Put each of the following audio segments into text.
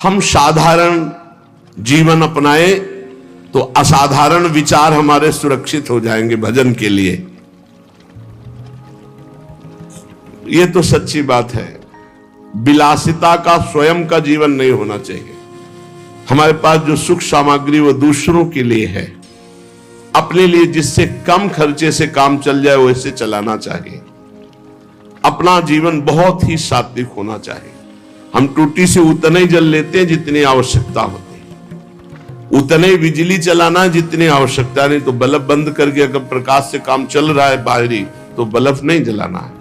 हम साधारण जीवन अपनाए तो असाधारण विचार हमारे सुरक्षित हो जाएंगे भजन के लिए। यह तो सच्ची बात है। विलासिता का स्वयं का जीवन नहीं होना चाहिए। हमारे पास जो सुख सामग्री वो दूसरों के लिए है, अपने लिए जिससे कम खर्चे से काम चल जाए वैसे चलाना चाहिए। अपना जीवन बहुत ही सात्विक होना चाहिए। हम टूटी से उतना ही जल लेते हैं जितनी आवश्यकता होती है, उतने ही बिजली चलाना जितनी आवश्यकता नहीं। तो बल्ब बंद करके अगर प्रकाश से काम चल रहा है बाहरी तो बल्ब नहीं जलाना है।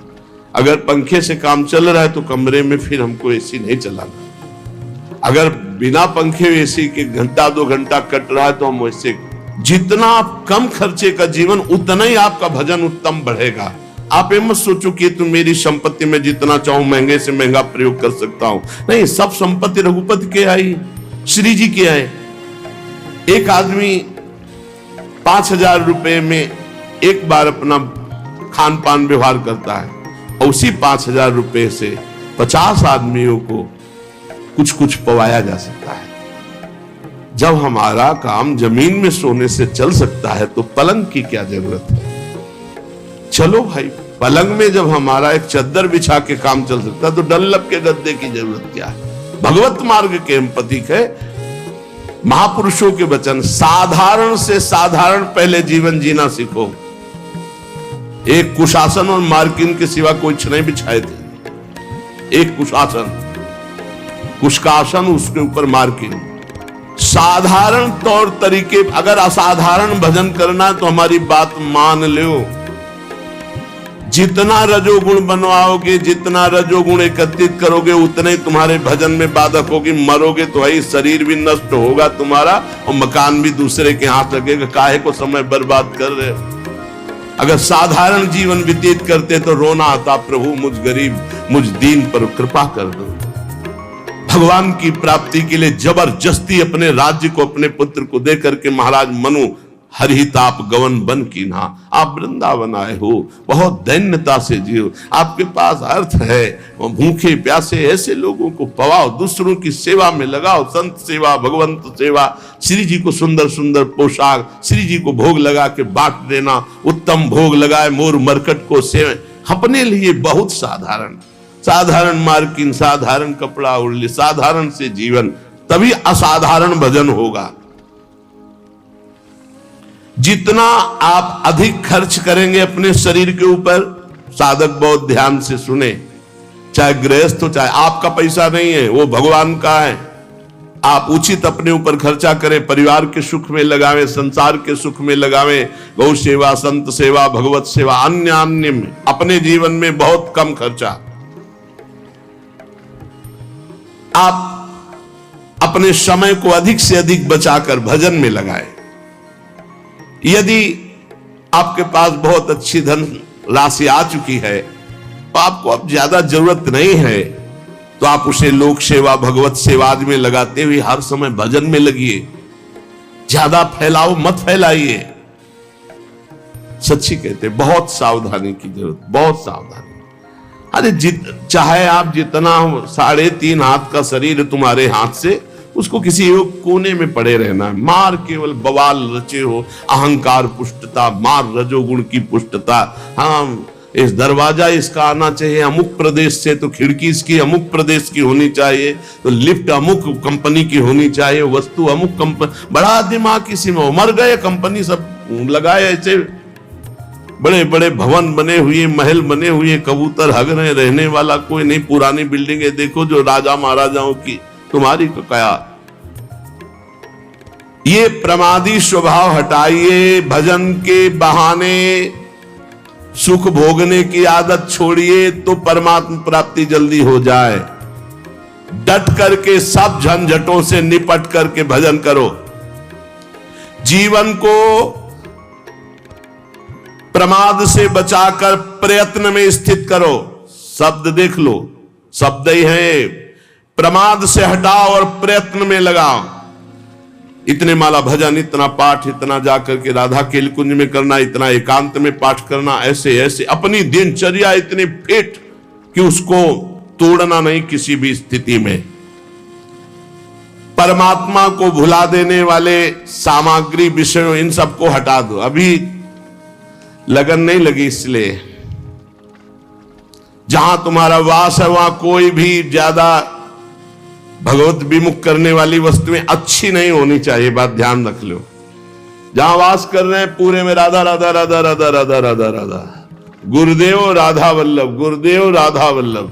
अगर पंखे से काम चल रहा है तो कमरे में फिर हमको एसी नहीं चलाना। अगर बिना पंखे एसी के घंटा 2 घंटा कट रहा है तो हम वैसे, जितना आप कम खर्चे का जीवन उतना ही आपका भजन उत्तम बढ़ेगा। आप ये मत सोचो कि तुम मेरी संपत्ति में जितना चाहूं महंगे से महंगा प्रयोग कर सकता हूं। नहीं, सब संपत्ति रघुपति के आई, श्री जी के आए। एक आदमी 5,000 रुपए में एक बार अपना खान पान व्यवहार करता है और उसी 5,000 रुपए से 50 आदमियों को कुछ कुछ पवाया जा सकता है। जब हमारा काम जमीन में सोने से चल सकता है तो पलंग की क्या जरूरत है। चलो भाई, पलंग में जब हमारा एक चद्दर बिछा के काम चल सकता है तो डनलप के गद्दे की जरूरत क्या है। भगवत मार्ग के हम प्रतीक है। महापुरुषों के वचन, साधारण से साधारण पहले जीवन जीना सीखो। एक कुशासन और मार्किन के सिवा कोई नहीं बिछाए थे। एक कुशासन, कुश का आसन, उसके ऊपर मार्किन। साधारण तौर तरीके, अगर असाधारण भजन करना है तो हमारी बात मान लो। जितना रजोगुण बनवाओगे, जितना रजोगुण एकत्रित करोगे, उतने तुम्हारे भजन में बाधक होगी। मरोगे तो है, शरीर भी नष्ट होगा तुम्हारा और मकान भी दूसरे के हाथ लगेगा। काहे को समय बर्बाद कर रहे हो। अगर साधारण जीवन व्यतीत करते तो रोना आता, प्रभु मुझ गरीब, मुझ दीन पर कृपा कर दो। भगवान की प्राप्ति के लिए जबरदस्ती अपने राज्य को अपने पुत्र को दे करके महाराज मनु हरिताप गवन बन की ना, आप वृंदावन आए हो, बहुत दैन्यता से जियो। आपके पास अर्थ है, भूखे प्यासे ऐसे लोगों को पवाओ, दूसरों की सेवा में लगाओ। संत सेवा, भगवंत सेवा, श्री जी को सुंदर सुंदर पोशाक, श्री जी को भोग लगा के बांट देना, उत्तम भोग लगाए मोर मरकट को सेवे। अपने लिए बहुत साधारण, साधारण मार्किन, साधारण कपड़ा ओढ़ ले, साधारण से जीवन, तभी असाधारण भजन होगा। जितना आप अधिक खर्च करेंगे अपने शरीर के ऊपर, साधक बहुत ध्यान से सुने, चाहे गृहस्थ हो चाहे, आपका पैसा नहीं है, वो भगवान का है। आप उचित अपने ऊपर खर्चा करें, परिवार के सुख में लगावें, संसार के सुख में लगावें, गौ सेवा, संत सेवा, भगवत सेवा, अन्य में। अपने जीवन में बहुत कम खर्चा। आप अपने समय को अधिक से अधिक बचाकर भजन में लगाएं। यदि आपके पास बहुत अच्छी धन राशि आ चुकी है तो आपको अब ज्यादा जरूरत नहीं है, तो आप उसे लोक सेवा, भगवत सेवा आदि में लगाते हुए हर समय भजन में लगिए। ज्यादा फैलाओ मत फैलाइए। सच्ची कहते, बहुत सावधानी की जरूरत, बहुत सावधानी। अरे चाहे आप जितना 3.5 हाथ का शरीर तुम्हारे हाथ से, उसको किसी एक कोने में पड़े रहना है। मार केवल बवाल रचे हो, अहंकार पुष्टता, मार रजोगुण की पुष्टता। हाँ, इस दरवाजा इसका आना चाहिए अमुक प्रदेश से, तो खिड़की इसकी अमुक प्रदेश की होनी चाहिए, तो लिफ्ट अमुक कंपनी की होनी चाहिए, वस्तु अमुक कंपनी। बड़ा दिमाग किसी में, मर गए कंपनी सब लगाए। ऐसे बड़े बड़े भवन बने हुए, महल बने हुए, कबूतर हग रहे, रहने वाला कोई नहीं। पुरानी बिल्डिंगें देखो जो राजा महाराजाओं की, तुम्हारी को क्या। ये प्रमादी स्वभाव हटाइए। भजन के बहाने सुख भोगने की आदत छोड़िए तो परमात्मा प्राप्ति जल्दी हो जाए। डट करके सब झंझटों से निपट करके भजन करो। जीवन को प्रमाद से बचाकर प्रयत्न में स्थित करो। शब्द देख लो, शब्द ही है। प्रमाद से हटाओ और प्रयत्न में लगाओ। इतने माला भजन, इतना पाठ, इतना जाकर के राधा केल कुंज में करना, इतना एकांत में पाठ करना, ऐसे ऐसे अपनी दिनचर्या इतनी फिट कि उसको तोड़ना नहीं किसी भी स्थिति में। परमात्मा को भुला देने वाले सामग्री विषयों इन सबको हटा दो। अभी लगन नहीं लगी, इसलिए जहां तुम्हारा वास है वहां कोई भी ज्यादा भगवत विमुख करने वाली वस्तुएं अच्छी नहीं होनी चाहिए, बात ध्यान रख लो। जहां वास कर रहे हैं पूरे में राधा राधा राधा राधा राधा राधा राधा, गुरुदेव राधा वल्लभ, गुरुदेव राधा वल्लभ,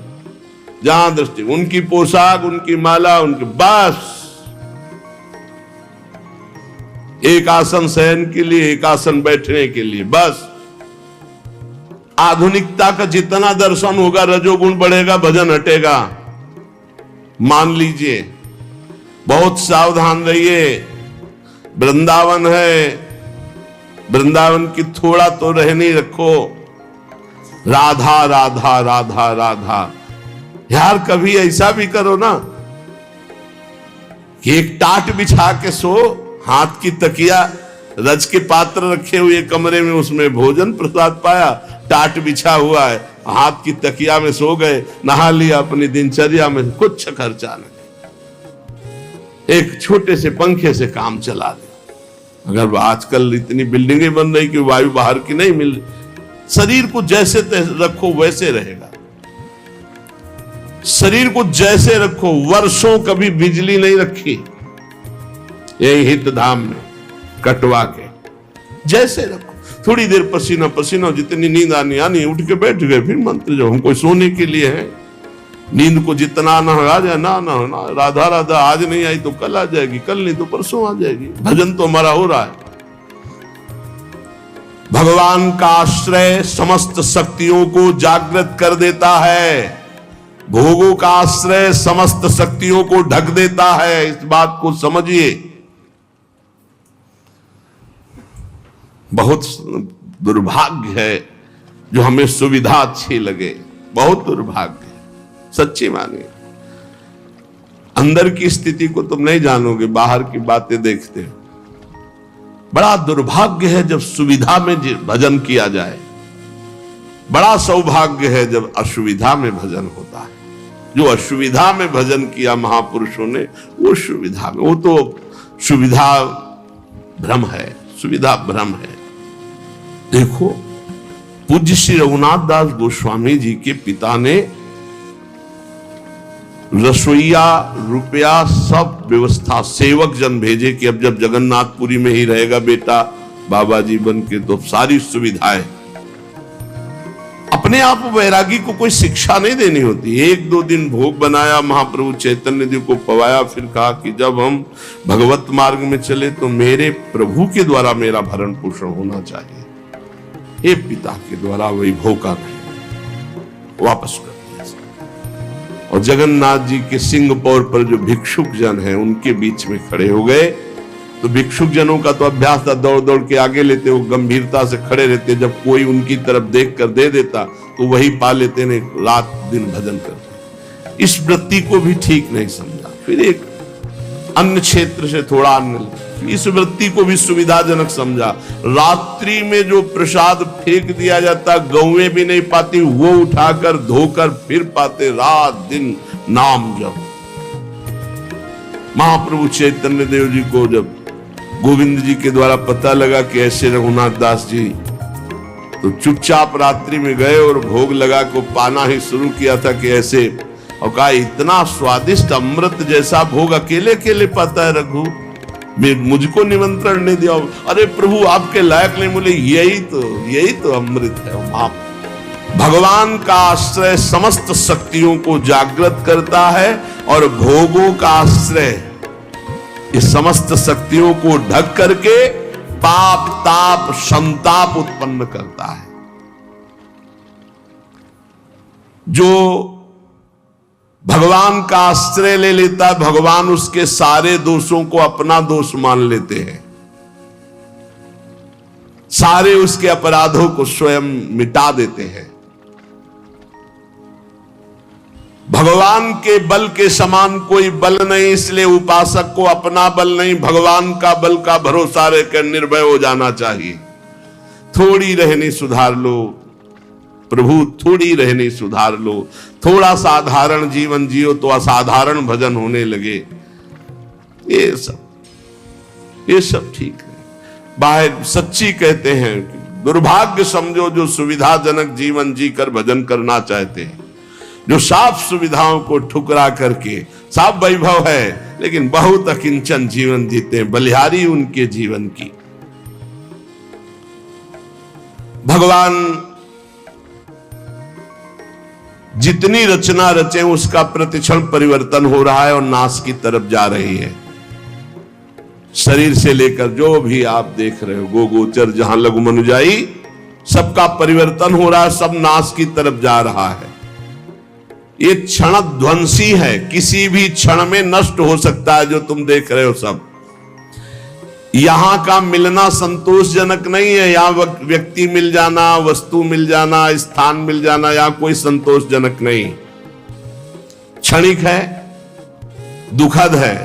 जहां दृष्टि उनकी पोशाक, उनकी माला, उनकी बस एक आसन शयन के लिए, एक आसन बैठने के लिए, बस। आधुनिकता का जितना दर्शन होगा रजोगुण बढ़ेगा, भजन हटेगा, मान लीजिए। बहुत सावधान रहिए। वृंदावन है, वृंदावन की थोड़ा तो रहनी रखो। राधा राधा राधा राधा, यार कभी ऐसा भी करो ना कि एक टाट बिछा के सो, हाथ की तकिया, रज के पात्र रखे हुए कमरे में, उसमें भोजन प्रसाद पाया, टाट बिछा हुआ है, हाथ की तकिया में सो गए, नहा लिया, अपनी दिनचर्या में कुछ खर्चा नहीं, एक छोटे से पंखे से काम चला दिया। अगर आजकल इतनी बिल्डिंगें बन रही कि वायु बाहर की नहीं मिल रही, शरीर को जैसे रखो वैसे रहेगा। शरीर को जैसे रखो, वर्षों कभी बिजली नहीं रखी यही हित धाम में कटवा के, जैसे रखो। थोड़ी देर पसीना पसीना, जितनी नींद आनी उठ के बैठ गए, फिर मंत्र जो हमको सोने के लिए है। नींद को जितना ना आ जाए ना राधा राधा, आज नहीं आई तो कल आ जाएगी, कल नहीं तो परसों आ जाएगी। भजन तो हमारा हो रहा है। भगवान का आश्रय समस्त शक्तियों को जागृत कर देता है, भोगों का आश्रय समस्त शक्तियों को ढक देता है। इस बात को समझिए। बहुत दुर्भाग्य है जो हमें सुविधा अच्छी लगे, बहुत दुर्भाग्य है, सच्ची मानिए। अंदर की स्थिति को तुम नहीं जानोगे, बाहर की बातें देखते हो। बड़ा दुर्भाग्य है जब सुविधा में भजन किया जाए, बड़ा सौभाग्य है जब असुविधा में भजन होता है। जो असुविधा में भजन किया महापुरुषों ने, वो सुविधा में, वो तो सुविधा भ्रम है, सुविधा भ्रम है। देखो, पूज्य श्री रघुनाथ दास गोस्वामी जी के पिता ने रसोईया, रुपया, सब व्यवस्था, सेवक जन भेजे कि अब जब जगन्नाथपुरी में ही रहेगा बेटा बाबा जी बन के, तो सारी सुविधाएं। अपने आप वैरागी को कोई शिक्षा नहीं देनी होती। एक दो दिन भोग बनाया, महाप्रभु चैतन्य देव को पवाया, फिर कहा कि जब हम भगवत मार्ग में चले तो मेरे प्रभु के द्वारा मेरा भरण पोषण होना चाहिए, ये पिता के द्वारा वही भोगा नहीं, वापस कर दिया। और जगन्नाथ जी के सिंह पौर पर जो भिक्षुक जन हैं उनके बीच में खड़े हो गए। तो भिक्षुक जनों का तो अभ्यास था, दौड़ दौड़ के आगे लेते, वो गंभीरता से खड़े रहते, जब कोई उनकी तरफ देख कर दे देता तो वही पा लेते ने, रात दिन भजन करते। इस वृत्ति को भी ठीक नहीं समझा। फिर एक अन्य क्षेत्र से थोड़ा अन्य, इस वृत्ति को भी सुविधाजनक समझा। रात्रि में जो प्रसाद फेंक दिया जाता, गौएं भी नहीं पाती, वो उठाकर धोकर फिर पाते, रात दिन नाम जप। महाप्रभु चैतन्य देव जी को जब गोविंद जी के द्वारा पता लगा कि ऐसे रघुनाथ दास जी, तो चुपचाप रात्रि में गए और भोग लगा को पाना ही शुरू किया था कि ऐसे, और कहा इतना स्वादिष्ट अमृत जैसा भोग अकेले अकेले पाता है रघु, मुझको निमंत्रण नहीं दिया। अरे प्रभु आपके लायक नहीं, बोले यही तो अमृत है। आप भगवान का आश्रय समस्त शक्तियों को जागृत करता है और भोगों का आश्रय इस समस्त शक्तियों को ढक करके पाप ताप संताप उत्पन्न करता है। जो भगवान का आश्रय ले लेता है, भगवान उसके सारे दोषों को अपना दोष मान लेते हैं, सारे उसके अपराधों को स्वयं मिटा देते हैं। भगवान के बल के समान कोई बल नहीं, इसलिए उपासक को अपना बल नहीं, भगवान का बल का भरोसा रहकर निर्भय हो जाना चाहिए। थोड़ी रहनी सुधार लो प्रभु, थोड़ी रहनी सुधार लो, थोड़ा साधारण जीवन जियो तो असाधारण भजन होने लगे। ये सब ठीक है। बाहर सच्ची कहते हैं, दुर्भाग्य समझो जो सुविधाजनक जीवन जीकर भजन करना चाहते हैं, जो साफ सुविधाओं को ठुकरा करके, साफ वैभव है लेकिन बहुत अकिंचन जीवन जीते हैं, बलिहारी उनके जीवन की। भगवान जितनी रचना रचे उसका प्रतिक्षण परिवर्तन हो रहा है और नाश की तरफ जा रही है। शरीर से लेकर जो भी आप देख रहे हो, गो गोचर जहां लघु मनुजाई, सबका परिवर्तन हो रहा है, सब नाश की तरफ जा रहा है। ये क्षण ध्वंसी है, किसी भी क्षण में नष्ट हो सकता है। जो तुम देख रहे हो सब, यहां का मिलना संतोषजनक नहीं है। यहां व्यक्ति मिल जाना, वस्तु मिल जाना, स्थान मिल जाना, यहां कोई संतोषजनक नहीं, क्षणिक है, दुखद है।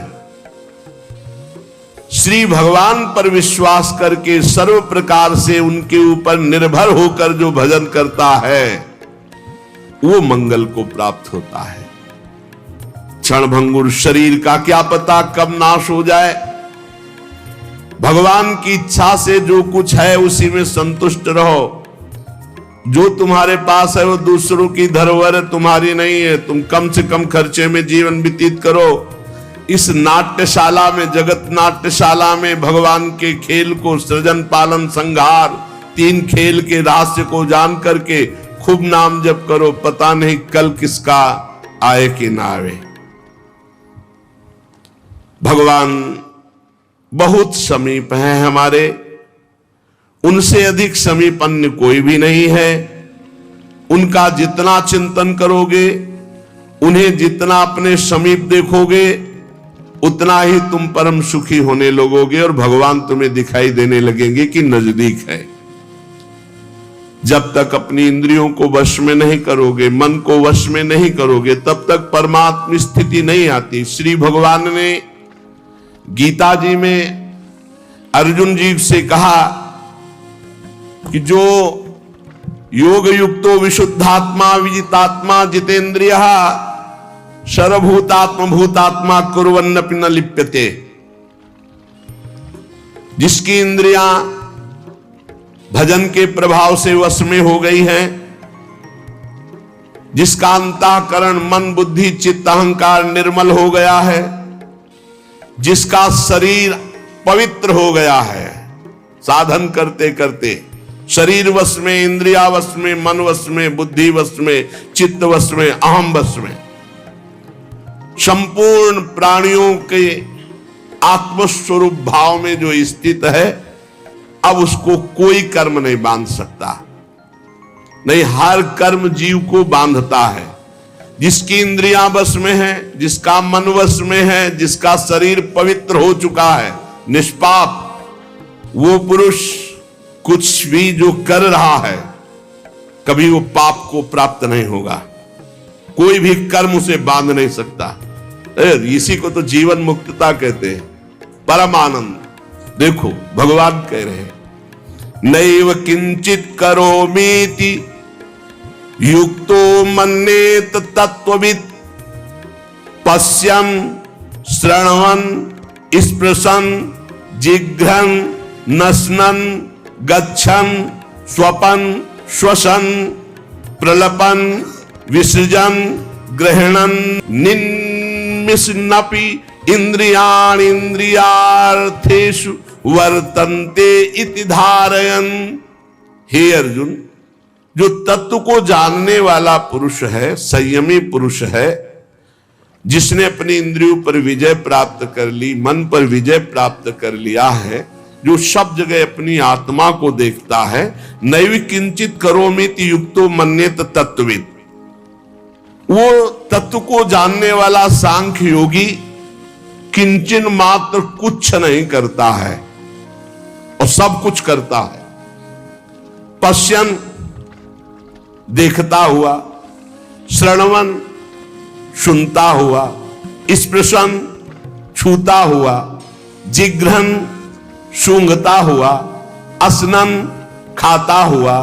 श्री भगवान पर विश्वास करके सर्व प्रकार से उनके ऊपर निर्भर होकर जो भजन करता है वो मंगल को प्राप्त होता है। क्षणभंगुर शरीर का क्या पता कब नाश हो जाए। भगवान की इच्छा से जो कुछ है उसी में संतुष्ट रहो। जो तुम्हारे पास है वो दूसरों की धरोहर है, तुम्हारी नहीं है। तुम कम से कम खर्चे में जीवन व्यतीत करो। इस नाट्यशाला में, जगत नाट्यशाला में भगवान के खेल को, सृजन पालन संहार, तीन खेल के रहस्य को जान करके खूब नाम जप करो। पता नहीं कल किसका आए कि ना आए। भगवान बहुत समीप है हमारे, उनसे अधिक समीप अन्य कोई भी नहीं है। उनका जितना चिंतन करोगे, उन्हें जितना अपने समीप देखोगे, उतना ही तुम परम सुखी होने लगोगे और भगवान तुम्हें दिखाई देने लगेंगे कि नजदीक है। जब तक अपनी इंद्रियों को वश में नहीं करोगे, मन को वश में नहीं करोगे, तब तक परमात्म स्थिति नहीं आती। श्री भगवान ने गीता जी में अर्जुन जी से कहा कि जो योग युक्तो विशुद्धात्मा विजितात्मा जितेंद्रिय सर्वभूतात्म भूतात्मा कुर्वन्नपि न लिप्यते। जिसकी इंद्रियां भजन के प्रभाव से वश में हो गई हैं, जिसका अंतःकरण मन बुद्धि चित्त अहंकार निर्मल हो गया है, जिसका शरीर पवित्र हो गया है, साधन करते करते शरीर वश में, इंद्रिया वश में, मन वश में, बुद्धि वश में, चित्त वश में, अहम वश में, संपूर्ण प्राणियों के आत्मस्वरूप भाव में जो स्थित है, अब उसको कोई कर्म नहीं बांध सकता। नहीं, हर कर्म जीव को बांधता है। जिसकी इंद्रियां वश में है, जिसका मन वश में है, जिसका शरीर पवित्र हो चुका है, निष्पाप, वो पुरुष कुछ भी जो कर रहा है कभी वो पाप को प्राप्त नहीं होगा। कोई भी कर्म उसे बांध नहीं सकता। इसी को तो जीवन मुक्तता कहते हैं, परम आनंद। देखो भगवान कह रहे हैं, नैव किंचित करोमीति युक्तो मन्येत तत्त्ववित् पश्यन् श्रृण्वन् स्पृशन् जिघ्रन् नश्नन् गच्छन् स्वपन् श्वसन् प्रलपन् विसृजन् गृह्णन् निन्मिषन्नपि इंद्रियाणि इंद्रियार्थेषु वर्तन्ते इति धारयन्। हे अर्जुन, जो तत्व को जानने वाला पुरुष है, संयमी पुरुष है, जिसने अपनी इंद्रियों पर विजय प्राप्त कर ली, मन पर विजय प्राप्त कर लिया है, जो सब जगह अपनी आत्मा को देखता है, नैव किंचित करोमीति युक्तो मन्येत तत्त्ववित्। वो तत्व को जानने वाला सांख्य योगी किंचन मात्र कुछ नहीं करता है और सब कुछ करता है। पश्यन देखता हुआ, श्रवण सुनता हुआ, स्पृशन छूता हुआ, जिघ्रन सूंघता हुआ, असनन खाता हुआ,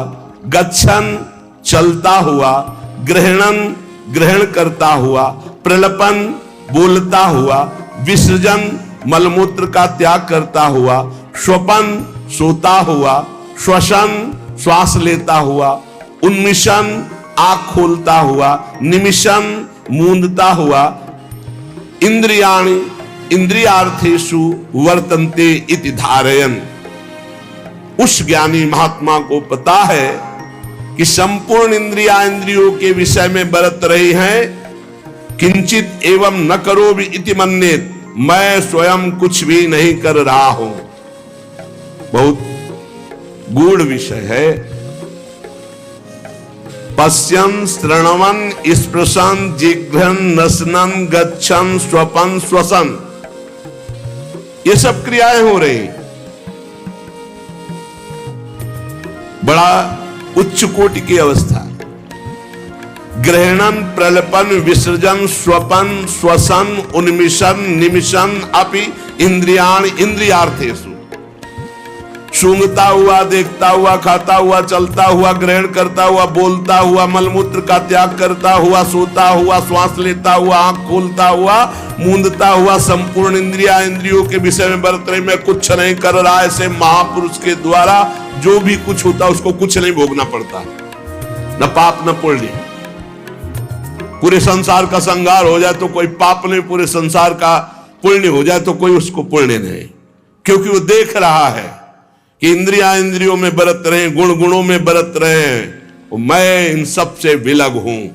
गच्छन चलता हुआ, ग्रहणन ग्रहण करता हुआ, प्रलपन बोलता हुआ, विसर्जन मलमूत्र का त्याग करता हुआ, स्वपन सोता हुआ, श्वसन श्वास लेता हुआ, उन्मिशन आंख खोलता हुआ, निमिशन मूंदता हुआ, इंद्रियाणि इंद्रियार्थेषु वर्तन्ते इति धारयन्। उस ज्ञानी महात्मा को पता है कि संपूर्ण इंद्रियों के विषय में बरत रही हैं, किंचित एवं न करो भी इति मन्येत, मैं स्वयं कुछ भी नहीं कर रहा हूं। बहुत गूढ़ विषय है। पश्यन् श्रवणन् स्पृशन् जिघ्रन् नसनन् गच्छन् स्वपन् श्वसन्, ये सब क्रियाएं हो रही। बड़ा उच्च कोटि की अवस्था। ग्रहणन प्रलपन विसर्जन स्वपन श्वसन उन्मिशन निमिशन अपि इंद्रियाण इंद्रियार्थेषु, सूंघता हुआ, देखता हुआ, खाता हुआ, चलता हुआ, ग्रहण करता हुआ, बोलता हुआ, मलमूत्र का त्याग करता हुआ, सोता हुआ, श्वास लेता हुआ, आंख खोलता हुआ, मूंदता हुआ, संपूर्ण इंद्रियों के विषय में बरत रही, मैं कुछ नहीं कर रहा। ऐसे महापुरुष के द्वारा जो भी कुछ होता उसको कुछ नहीं भोगना पड़ता, न पाप न पुण्य। पूरे संसार का संहार हो जाए तो कोई पाप नहीं, पूरे संसार का पुण्य हो जाए तो कोई उसको पुण्य नहीं, क्योंकि वो देख रहा है कि इंद्रियों में बरत रहे, गुण गुणों में बरत रहे हैं, मैं इन सब से विलग हूं।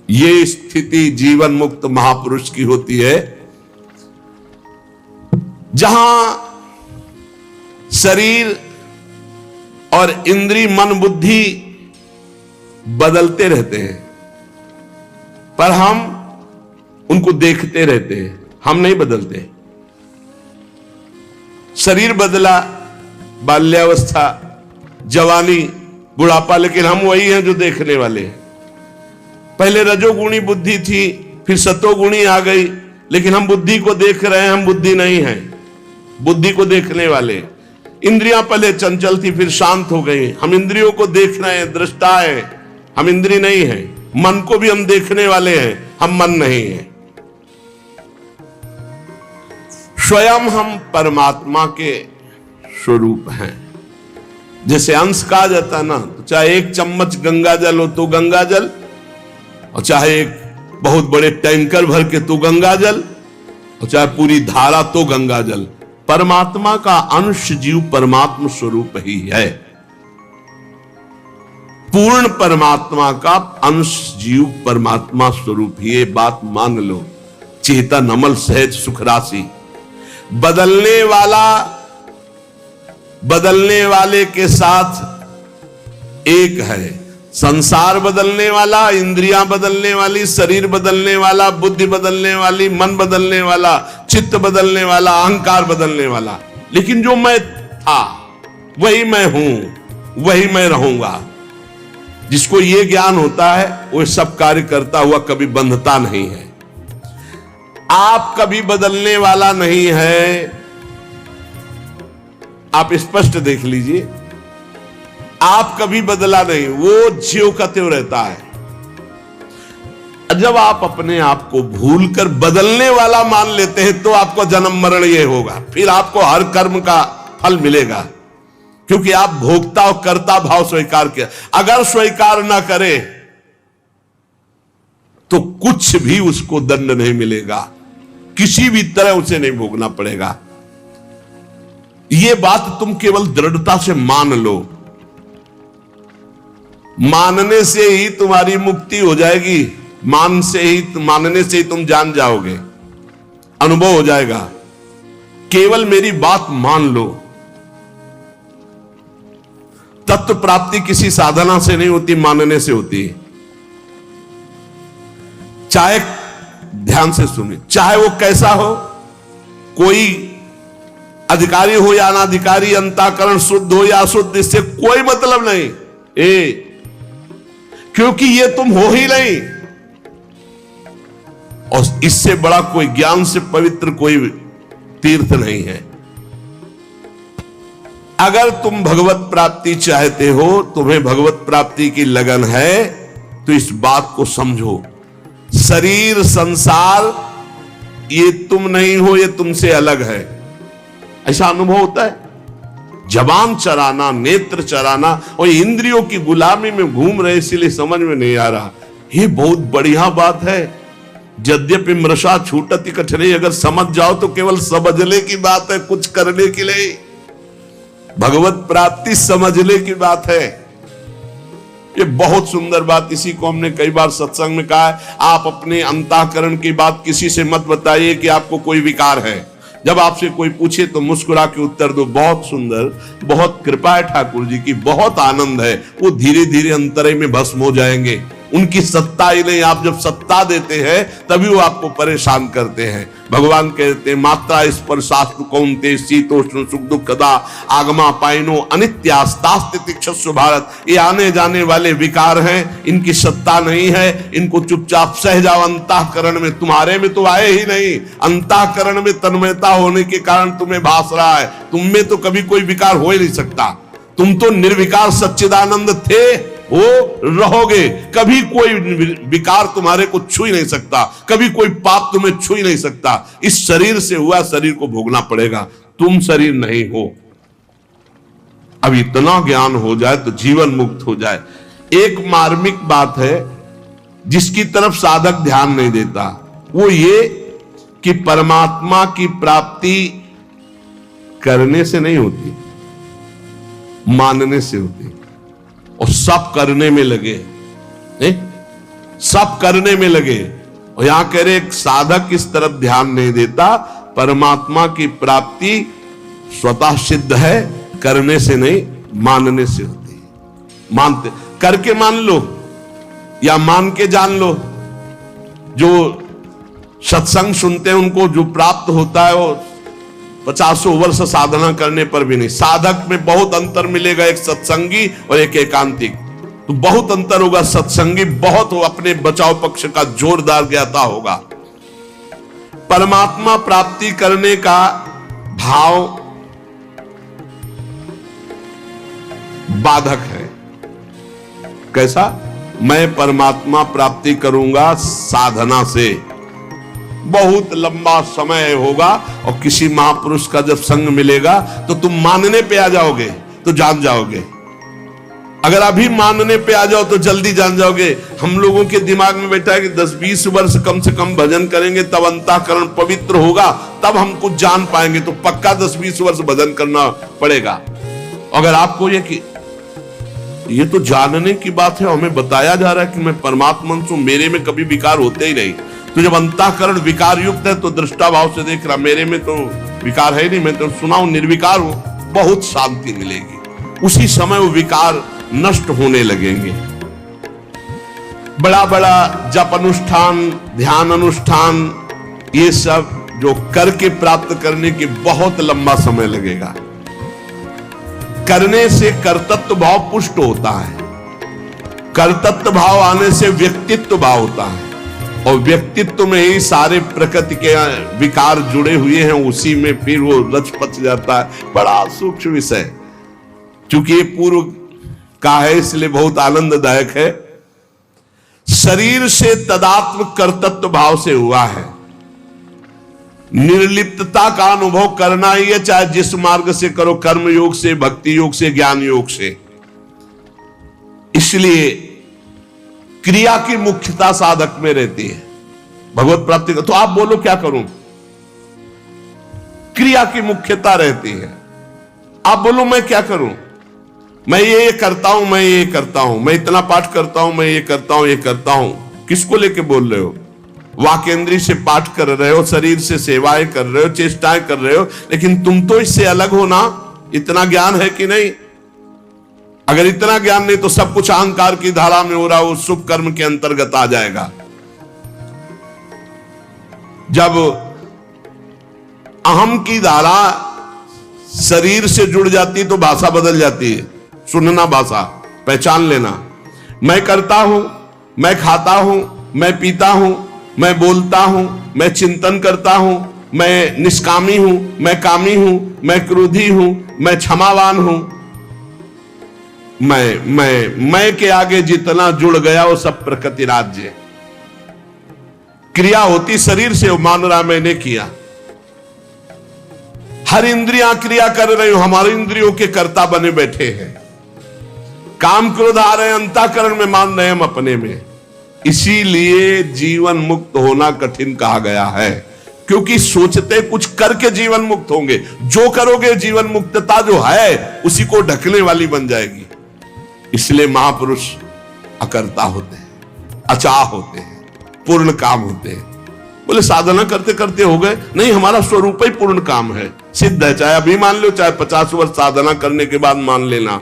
ये स्थिति जीवन मुक्त महापुरुष की होती है, जहां शरीर और इंद्रिय मन बुद्धि बदलते रहते हैं, पर हम उनको देखते रहते हैं, हम नहीं बदलते। शरीर बदला, बाल्यावस्था, जवानी, बुढ़ापा, लेकिन हम वही हैं जो देखने वाले हैं। पहले रजोगुणी बुद्धि थी, फिर सतोगुणी आ गई, लेकिन हम बुद्धि को देख रहे हैं, हम बुद्धि नहीं हैं, बुद्धि को देखने वाले। इंद्रियां पहले चंचल थी, फिर शांत हो गई, हम इंद्रियों को देख रहे हैं, दृष्टा है, हम इंद्रिय नहीं हैं। मन को भी हम देखने वाले हैं, हम मन नहीं हैं। स्वयं हम परमात्मा के स्वरूप हैं। जैसे अंश कहा जाता है ना, तो चाहे एक चम्मच गंगा जल हो तो गंगा जल, और चाहे एक बहुत बड़े टैंकर भर के तो गंगा जल, और चाहे पूरी धारा तो गंगा जल। परमात्मा का अंश जीव परमात्मा स्वरूप ही है। पूर्ण परमात्मा का अंश जीव परमात्मा स्वरूप ही, ये बात मान लो। चेतन अमल सहज सुख राशि, बदलने वाले के साथ एक है। संसार बदलने वाला, इंद्रियां बदलने वाली, शरीर बदलने वाला, बुद्धि बदलने वाली, मन बदलने वाला, चित्त बदलने वाला, अहंकार बदलने वाला, लेकिन जो मैं था वही मैं हूं, वही मैं रहूंगा। जिसको ये ज्ञान होता है वो सब कार्य करता हुआ कभी बंधता नहीं है। आप कभी बदलने वाला नहीं है, आप स्पष्ट देख लीजिए, आप कभी बदला नहीं, वो ज्यों का त्यों रहता है। जब आप अपने आप को भूलकर बदलने वाला मान लेते हैं तो आपको जन्म मरण ये होगा, फिर आपको हर कर्म का फल मिलेगा, क्योंकि आप भोक्ता और कर्ता भाव स्वीकार किया। अगर स्वीकार ना करे तो कुछ भी उसको दंड नहीं मिलेगा, किसी भी तरह उसे नहीं भोगना पड़ेगा। यह बात तुम केवल दृढ़ता से मान लो, मानने से ही तुम्हारी मुक्ति हो जाएगी, मानने से ही तुम जान जाओगे, अनुभव हो जाएगा। केवल मेरी बात मान लो। तत्व प्राप्ति किसी साधना से नहीं होती, मानने से होती है। चाहे ध्यान से सुनिए, चाहे वो कैसा हो, कोई अधिकारी हो या अनाधिकारी, अंतःकरण शुद्ध हो या अशुद्ध, इससे कोई मतलब नहीं, क्योंकि ये तुम हो ही नहीं। और इससे बड़ा कोई ज्ञान से पवित्र कोई तीर्थ नहीं है। अगर तुम भगवत प्राप्ति चाहते हो, तुम्हें भगवत प्राप्ति की लगन है, तो इस बात को समझो। शरीर, संसार ये तुम नहीं हो, ये तुमसे अलग है। ऐसा अनुभव होता है। जबान चराना, नेत्र चराना और इंद्रियों की गुलामी में घूम रहे, इसलिए समझ में नहीं आ रहा। ये बहुत बढ़िया बात है। यद्यपि मृषा छूटति कठिनाई, अगर समझ जाओ तो केवल समझने की बात है, कुछ करने के लिए। भगवत प्राप्ति समझने की बात है। ये बहुत सुंदर बात, इसी को हमने कई बार सत्संग में कहा है। आप अपने अंतःकरण की बात किसी से मत बताइए कि आपको कोई विकार है। जब आपसे कोई पूछे तो मुस्कुरा के उत्तर दो, बहुत सुंदर, बहुत कृपा है ठाकुर जी की, बहुत आनंद है। वो धीरे धीरे अंतरे में भस्म हो जाएंगे। उनकी सत्ता ही नहीं, आप जब सत्ता देते हैं तभी वो आपको परेशान करते हैं। भगवान कहते हैं मात्रा स्पर्शास्तु कौन्तेय शीतोष्ण सुख दुखदा आगमा पाइनो अनित्यास्तास्ति तिक्षस्व भारत। ये आने जाने वाले विकार हैं, इनकी सत्ता नहीं है। इनको चुपचाप सह जाओ अंतःकरण में। तुम्हारे में तो आए ही नहीं, अंतःकरण में तन्मयता होने के कारण तुम्हें भास रहा है। तुम में तो कभी कोई विकार हो ही नहीं सकता। तुम तो निर्विकार सच्चिदानंद थे, वो रहोगे। कभी कोई विकार तुम्हारे को छू ही नहीं सकता, कभी कोई पाप तुम्हें छू ही नहीं सकता। इस शरीर से हुआ शरीर को भोगना पड़ेगा, तुम शरीर नहीं हो। अब इतना ज्ञान हो जाए तो जीवन मुक्त हो जाए। एक मार्मिक बात है जिसकी तरफ साधक ध्यान नहीं देता, वो ये कि परमात्मा की प्राप्ति करने से नहीं होती, मानने से होती। और सब करने में लगे, सब करने में लगे। और यहां कह रहे एक साधक इस तरफ ध्यान नहीं देता। परमात्मा की प्राप्ति स्वतः सिद्ध है, करने से नहीं, मानने से होती है। मानते करके मान लो या मान के जान लो। जो सत्संग सुनते हैं उनको जो प्राप्त होता है वो 50 वर्ष साधना करने पर भी नहीं। साधक में बहुत अंतर मिलेगा, एक सत्संगी और एक एकांतिक। तो बहुत अंतर होगा। सत्संगी बहुत हो, अपने बचाव पक्ष का जोरदार ज्ञाता होगा। परमात्मा प्राप्ति करने का भाव बाधक है। कैसा? मैं परमात्मा प्राप्ति करूंगा साधना से, बहुत लंबा समय होगा और किसी महापुरुष का जब संग मिलेगा तो तुम मानने पे आ जाओगे तो जान जाओगे। अगर अभी मानने पे आ जाओ तो जल्दी जान जाओगे। हम लोगों के दिमाग में बैठा है कि 10-20 वर्ष कम से कम भजन करेंगे तब अंतःकरण पवित्र होगा, तब हम कुछ जान पाएंगे। तो पक्का 10-20 वर्ष भजन करना पड़ेगा। अगर आपको ये तो जानने की बात है, हमें बताया जा रहा है कि मैं परमात्मा हूं, मेरे में कभी विकार होते ही नहीं। तो जब अंतःकरण विकार युक्त है तो दृष्टा भाव से देख रहा, मेरे में तो विकार है नहीं, मैं तो सुना हूं निर्विकार हूं, बहुत शांति मिलेगी। उसी समय वो विकार नष्ट होने लगेंगे। बड़ा बड़ा जप अनुष्ठान, ध्यान अनुष्ठान, ये सब जो करके प्राप्त करने के बहुत लंबा समय लगेगा। करने से कर्तृत्व भाव पुष्ट होता है, कर्तृत्व भाव आने से व्यक्तित्व भाव होता है, और व्यक्तित्व में ही सारे प्रकृति के विकार जुड़े हुए हैं, उसी में फिर वो रच पच जाता है। बड़ा सूक्ष्म विषय, चूंकि ये पूर्व का है इसलिए बहुत आनंददायक है। शरीर से तदात्म कर्तृत्व भाव से हुआ है। निर्लिप्तता का अनुभव करना ही है, चाहे जिस मार्ग से करो, कर्म योग से, भक्ति योग से, ज्ञान योग से। इसलिए क्रिया की मुख्यता साधक में रहती है भगवत प्राप्ति का। तो आप बोलो क्या करूं? क्रिया की मुख्यता रहती है। आप बोलो मैं क्या करूं? मैं ये करता हूं, मैं ये करता हूं, मैं इतना पाठ करता हूं, मैं ये करता हूं, ये करता हूं। किसको लेके बोल रहे हो? वाकेंद्री से पाठ कर रहे हो, शरीर से सेवाएं कर रहे हो, चेष्टाएं कर रहे हो, लेकिन तुम तो इससे अलग हो ना। इतना ज्ञान है कि नहीं? अगर इतना ज्ञान नहीं तो सब कुछ अहंकार की धारा में हो रहा, वो शुभ कर्म के अंतर्गत आ जाएगा। जब अहम की धारा शरीर से जुड़ जाती तो भाषा बदल जाती है। सुनना भाषा, पहचान लेना। मैं करता हूं, मैं खाता हूं, मैं पीता हूं, मैं बोलता हूं, मैं चिंतन करता हूं, मैं निष्कामी हूं, मैं कामी हूं, मैं क्रोधी हूं, मैं क्षमावान हूं। मैं के आगे जितना जुड़ गया वो सब प्रकृति राज्य। क्रिया होती शरीर से, वो मान रहा मैंने किया। हर इंद्रियां क्रिया कर रही हो, हमारे इंद्रियों के कर्ता बने बैठे हैं। काम क्रोध आ रहे हैं, अंतःकरण में मान रहे हैं हम अपने में। इसीलिए जीवन मुक्त होना कठिन कहा गया है, क्योंकि सोचते कुछ करके जीवन मुक्त होंगे। जो करोगे जीवन मुक्तता जो है उसी को ढकने वाली बन जाएगी। इसलिए महापुरुष अकर्ता होते हैं, अचाह होते हैं, पूर्ण काम होते हैं। बोले साधना करते करते हो गए? नहीं, हमारा स्वरूप ही पूर्ण काम है, सिद्ध है। चाहे अभी मान लो, चाहे 50 वर्ष साधना करने के बाद मान लेना।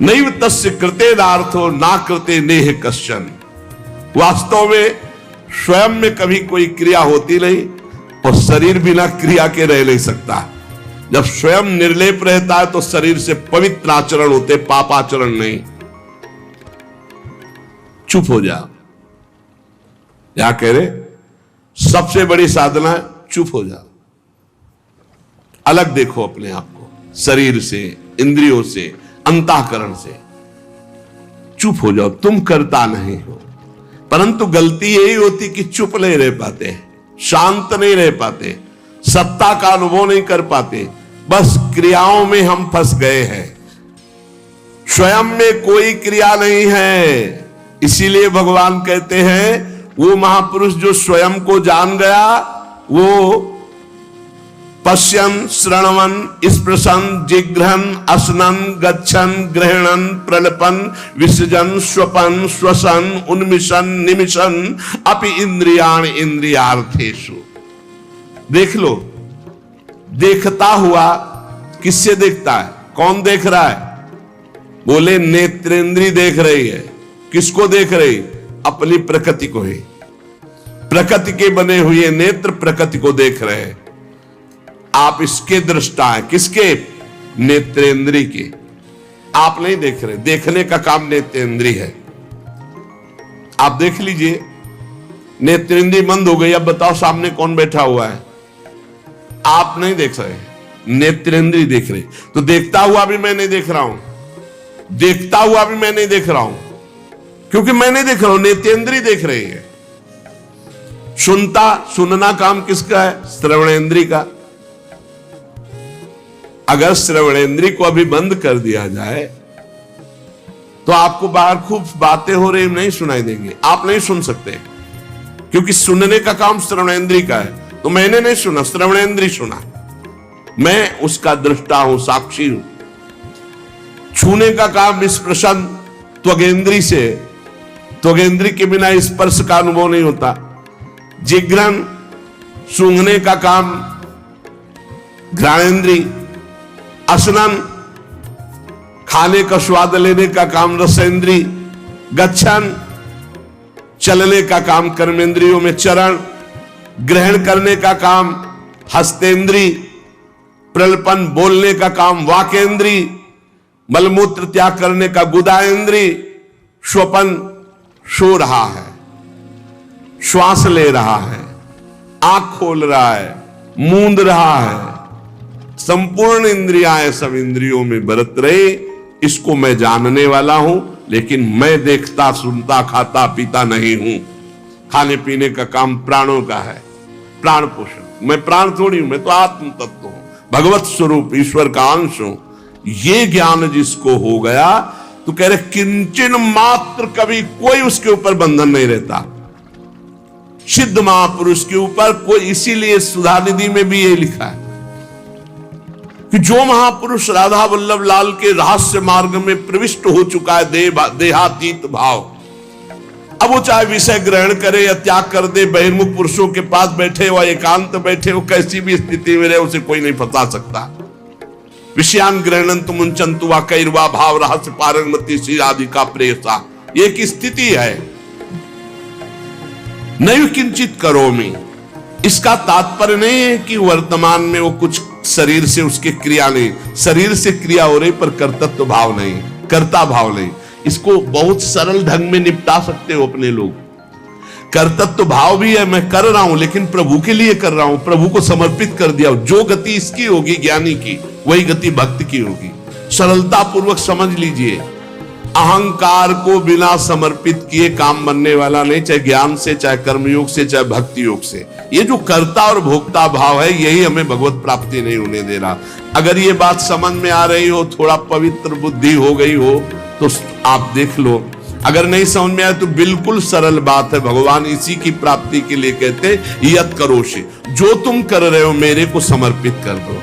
नैव तस्य कृतेनार्थो ना कृते नेह कश्चन। वास्तव में स्वयं में कभी कोई क्रिया होती नहीं, और शरीर बिना क्रिया के रह नहीं सकता। जब स्वयं निर्लेप रहता है तो शरीर से पवित्र आचरण होते, पापाचरण नहीं। चुप हो जा। क्या कह रहे? सबसे बड़ी साधना है चुप हो जा, अलग देखो अपने आप को, शरीर से, इंद्रियों से, अंतःकरण से। चुप हो जाओ, तुम करता नहीं हो। परंतु गलती यही होती कि चुप नहीं रह पाते, शांत नहीं रह पाते, सत्ता का अनुभव नहीं कर पाते, बस क्रियाओं में हम फंस गए हैं। स्वयं में कोई क्रिया नहीं है। इसीलिए भगवान कहते हैं वो महापुरुष जो स्वयं को जान गया, वो पश्यन, श्रणवन, स्पृशन, जिघ्रन, असनन, गच्छन, ग्रहणन, प्रलपन, विसर्जन, स्वपन, श्वसन, उन्मिशन, निमिशन अपि इंद्रियाण इंद्रियार्थेषु। देख लो, देखता हुआ किससे देखता है? कौन देख रहा है? बोले नेत्रेंद्री देख रही है। किसको देख रही? अपनी प्रकृति को ही। प्रकृति के बने हुए नेत्र प्रकृति को देख रहे हैं। आप इसके दृष्टा हैं। किसके? नेत्रेंद्री के। आप नहीं देख रहे। देखने का काम नेत्रेंद्री है। आप देख लीजिए, नेत्रेंद्री बंद हो गई। अब बताओ सामने कौन बैठा हुआ है? आप नहीं देख रहे, नेत्रेंद्री देख रही। तो देखता हुआ भी मैं नहीं देख रहा हूं, देखता हुआ भी मैं नहीं देख रहा हूं, क्योंकि मैं नहीं देख रहा हूं, नेत्रेंद्री देख रही है। सुनना काम किसका है? श्रवणेंद्री का। अगर श्रवणेंद्री को अभी बंद कर दिया जाए तो आपको बाहर खूब बातें हो रही नहीं सुनाई देंगी, आप नहीं सुन सकते, क्योंकि सुनने का काम श्रवणेंद्री का है। तो मैंने नहीं सुना, श्रवणेंद्री सुना। मैं उसका दृष्टा हूं, साक्षी हूं। छूने का काम स्पर्शन त्वगेंद्री से, त्वगेंद्री के बिना स्पर्श का अनुभव नहीं होता। जिघ्रन, सूंघने का काम घ्राणेंद्री। असनन, खाने का स्वाद लेने का काम रसेंद्री। गच्छन, चलने का काम कर्मेंद्रियों में चरण। ग्रहण करने का काम हस्तेंद्री। प्रलपन, बोलने का काम वाकेंद्री। मलमूत्र त्याग करने का गुदाएंद्री। स्वपन, सो रहा है, श्वास ले रहा है, आंख खोल रहा है, मूंद रहा है। संपूर्ण इंद्रियां सब इंद्रियों में बरत रहे। इसको मैं जानने वाला हूं, लेकिन मैं देखता, सुनता, खाता, पीता नहीं हूं। खाने पीने का काम प्राणों का है, प्राण पोषण। मैं प्राण थोड़ी हूं, मैं तो आत्म तत्व हूं, भगवत स्वरूप, ईश्वर का अंश हूं। ये ज्ञान जिसको हो गया तो कह रहे किंचन मात्र कभी कोई उसके ऊपर बंधन नहीं रहता। सिद्ध महापुरुष के ऊपर कोई, इसीलिए सुधा निधि में भी ये लिखा है कि जो महापुरुष राधा वल्लभ लाल के रहस्य मार्ग में प्रविष्ट हो चुका है, देहातीत भाव, अब वो चाहे विषय ग्रहण करे या त्याग कर दे, बहिर्मुख पुरुषों के पास बैठे व एकांत बैठे, वो कैसी भी स्थिति में रहे, उसे कोई नहीं फंसा सकता। विषयान ग्रहणंतु मुंचन्तु वा कैर्वा भाव रहस्य पारंगमति श्री राधिका प्रेयसा। ये एक स्थिति है। नहीं किंचित करोमि, इसका तात्पर्य नहीं है कि वर्तमान में वो कुछ शरीर से उसकी क्रिया नहीं, शरीर से क्रिया हो रही पर कर्तृत्व भाव नहीं, कर्ता भाव नहीं। इसको बहुत सरल ढंग में निपटा सकते हो अपने लोग। कर्तृत्व भाव भी है, मैं कर रहा हूं लेकिन प्रभु के लिए कर रहा हूं, प्रभु को समर्पित कर दिया। जो गति इसकी होगी ज्ञानी की, वही गति भक्त की होगी। सरलता पूर्वक समझ लीजिए। अहंकार को बिना समर्पित किए काम बनने वाला नहीं, चाहे ज्ञान से, चाहे कर्मयोग से, चाहे भक्ति योग से। ये जो कर्ता और भोक्ता भाव है, यही हमें भगवत प्राप्ति नहीं होने दे रहा। अगर ये बात समझ में आ रही हो, थोड़ा पवित्र बुद्धि हो गई हो, तो आप देख लो। अगर नहीं समझ में आए तो बिल्कुल सरल बात है। भगवान इसी की प्राप्ति के लिए कहते यत करोषि, जो तुम कर रहे हो मेरे को समर्पित कर दो।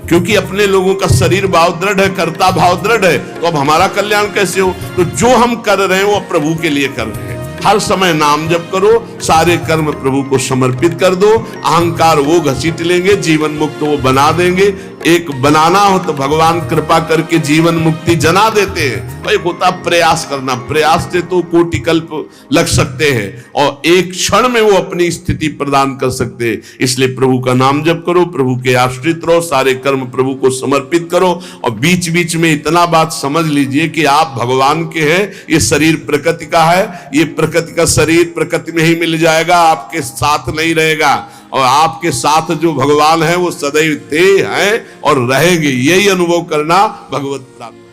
क्योंकि अपने लोगों का शरीर भाव दृढ़ है, कर्ता भाव दृढ़ है, तो अब हमारा कल्याण कैसे हो? तो जो हम कर रहे हैं वो प्रभु के लिए कर रहे हैं। हर समय नाम जप करो, सारे कर्म प्रभु को समर्पित कर दो। अहंकार वो घसीट लेंगे, जीवन मुक्त वो बना देंगे। एक बनाना हो तो भगवान कृपा करके जीवन मुक्ति जना देते हैं, और एक होता प्रयास करना। प्रयास से तो कोटि कल्प लग सकते हैं, और एक क्षण में वो अपनी स्थिति प्रदान कर सकते हैं। इसलिए प्रभु का नाम जप करो, प्रभु के आश्रित रहो, सारे कर्म प्रभु को समर्पित करो। और बीच बीच में इतना बात समझ लीजिए कि आप भगवान के हैं, ये शरीर प्रकृति का है। ये प्रकृति का शरीर प्रकृति में ही मिल जाएगा, आपके साथ नहीं रहेगा। और आपके साथ जो भगवान है वो सदैव थे, हैं और रहेंगे। यही अनुभव करना भगवत प्राप्ति।